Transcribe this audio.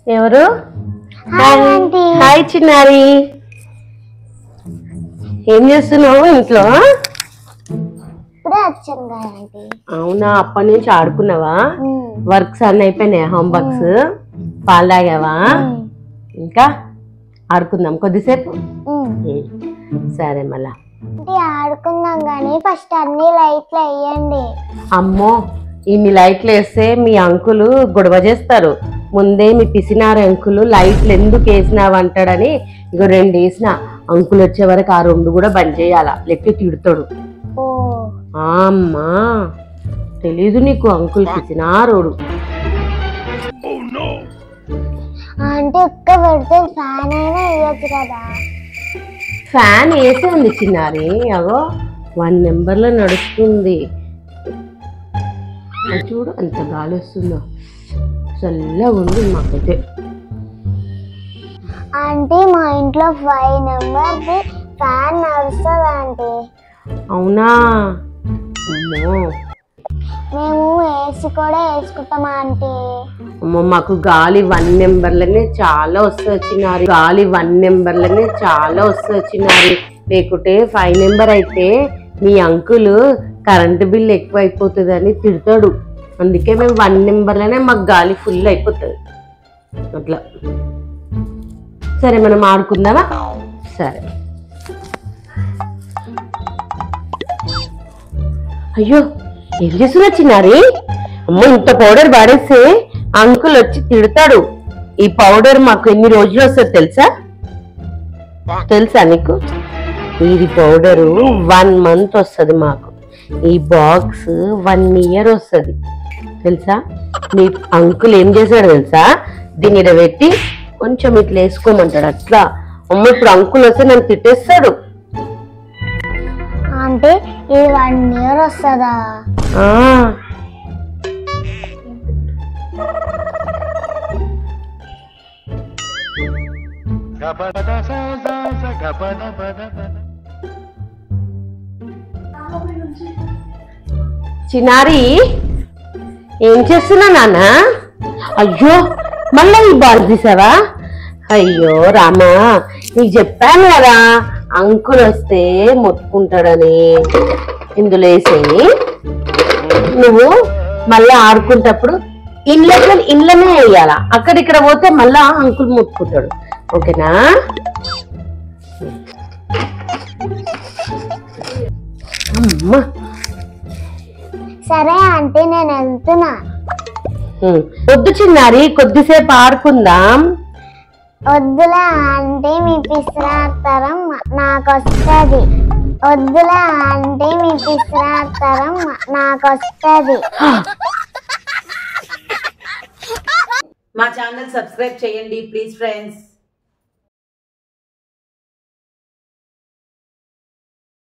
ఎవరు? హాయ్ చిన్నారి, ఏం చేస్తున్నావు ఇంట్లో? అవునా, అప్పటి నుంచి ఆడుకున్నావా? వర్క్స్ అన్నీ అయిపోయినాయా? హోంవర్క్స్? పాలు తాగావా? ఇంకా ఆడుకుందాం కొద్దిసేపు. సరే మళ్ళా ఆడుకుందాం కానీ ఫస్ట్ అన్ని లైట్లు వేయండి. అమ్మో, ఇన్ని లైట్లు వేస్తే మీ అంకులు గొడవ చేస్తారు. ముందే మీ పిసినారు అంకులు లైట్లు ఎందుకు వేసినావు అంటాడని ఇగో 2 వేసిన. అంకులు వచ్చే వరకు ఆ 2 కూడా బంద్ చేయాలా, లెక్క తిడతాడు. అమ్మా, తెలీదు నీకు? అంకుల్ పిసినారోడు. అంటే ఒక్క పెడితే ఫ్యాన్ అయినా వేయచ్చు కదా. ఫ్యాన్ వేసే ఉంది చిన్నారి, అగో 1 నెంబర్లో నడుస్తుంది. చూడు అంత గాలి వస్తుందో, చల్లగా ఉంది మాకైతే. అంటే మా ఇంట్లో 5 నెంబర్ది ఫ్యాన్ నడుస్తుంది ఆంటీ. అవునా? అమ్మో, మేము ఏసీ కూడా వేసుకుంటాం ఆంటీ. అమ్మో, మాకు గాలి 1 నెంబర్లనే చాలా వస్తుంది చిన్నారి. గాలి 1 నెంబర్లనే చాలా వస్తుంది చిన్నారి. లేకుంటే 5 నెంబర్ అయితే మీ అంకులు కరెంటు బిల్ ఎక్కువ అయిపోతుంది అని తిడతాడు. అందుకే మేము 1 నెంబర్లోనే మాకు గాలి ఫుల్ అయిపోతుంది అట్లా. సరే మనం ఆడుకుందామా? సరే. అయ్యో, ఏం చేస్తున్నా చిన్నారి? అమ్మో, ఇంత పౌడర్ వాడేస్తే అంకుల్ వచ్చి తిడతాడు. ఈ పౌడర్ మాకు ఎన్ని రోజులు వస్తుంది తెలుసా నీకు? ఇది పౌడరు 1 మంత్ వస్తుంది మాకు. ఈ బాక్స్ 1 ఇయర్ వస్తుంది తెలుసా? మీ అంకుల్ ఏం చేశాడు తెలుసా? దీన్ని ఇలా పెట్టి కొంచెం ఇట్లా వేసుకోమంటాడు అట్లా. అమ్మ, ఇప్పుడు అంకుల్ వస్తే నన్ను తిట్టేస్తాడు. అంటే ఇది 1 ఇయర్ వస్తుందా? చిన్నారి, ఏం చేస్తున్నా నాన్న? అయ్యో, మళ్ళీ ఈ బాల్ తీసావా? అయ్యో రామా, నీకు చెప్పాను కదా అంకుల్ వస్తే మొత్తుకుంటాడని. ఇందులో వేసేయి. నువ్వు మళ్ళా ఆడుకుంటప్పుడు ఇంట్లోనే వేయాలా, అక్కడిక్కడ పోతే మళ్ళా అంకుల్ మొత్తుకుంటాడు. ఓకేనా? అమ్మా, సరే ఆంటీ, నేను వెళ్తున్నా. వద్దు చిన్నారి, కొద్దిసేపు ఆడుకుందాం. వద్దులే ఆంటీ, మీ పిసినాతరం నాకొస్తుంది. వద్దులే ఆంటీ, మీ పిసినాతరం నాకొస్తుంది. మా ఛానల్ సబ్స్క్రైబ్ చేయండి ప్లీజ్ ఫ్రెండ్స్.